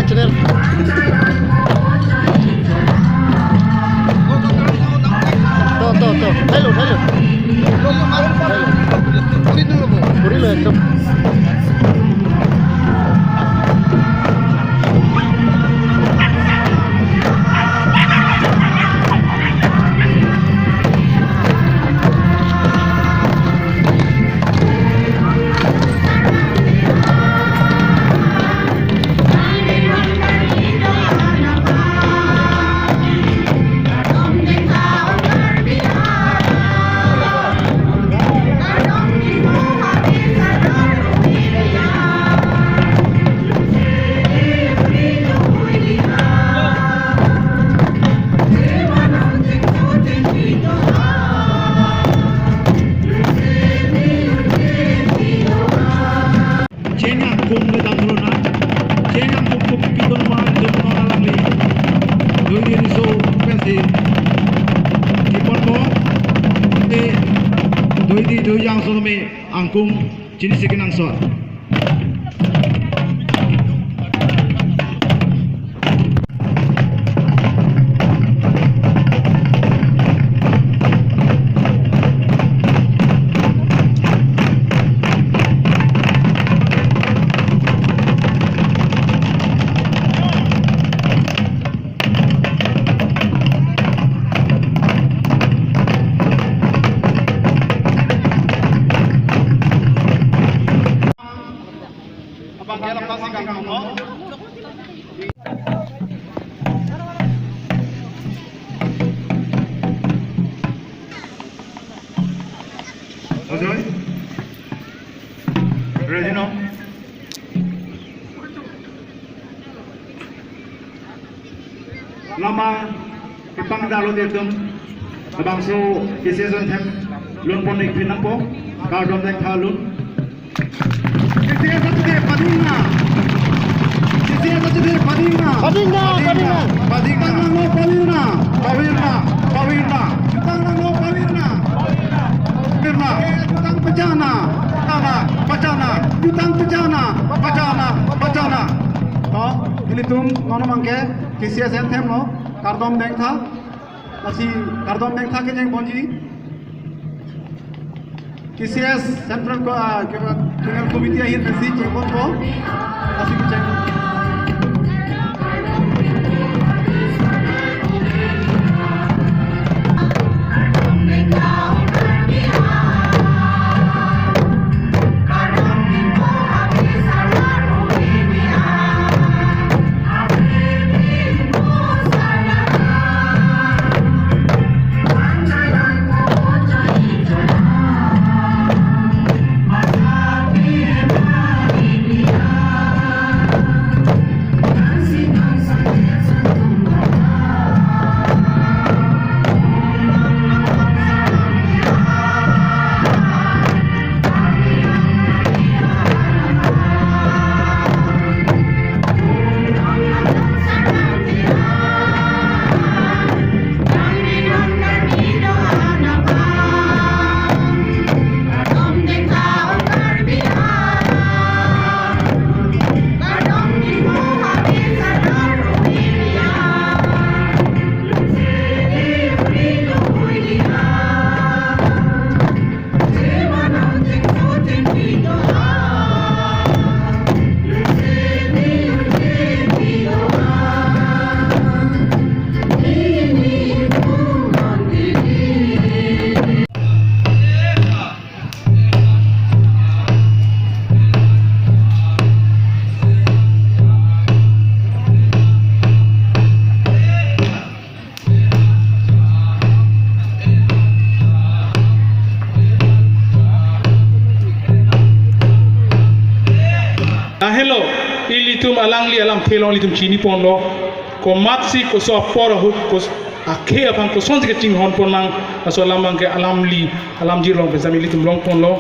channel. Tuh. Hello. Puri lo ekdom. Doi yang solome angkung jenis sekenang soal. Ready now? Lama ipang dalo dietum abang so season them lun pon ik pinang po kardom dek thalun season de padinga pacana ini tum nono mangke KCS anthem no kardom deng tha asi kardom deng tha ke jeng bonji KCS central ko tunel committee ahir nasi jeng bon ko asi jeng hello ilitum alangli alam thelong litum chini ponlo ko matsi ko so por hut ko akhe apang ko sonji ke ching hon ponang aso lamang ke alamli alam jirong pesami litum long ponlo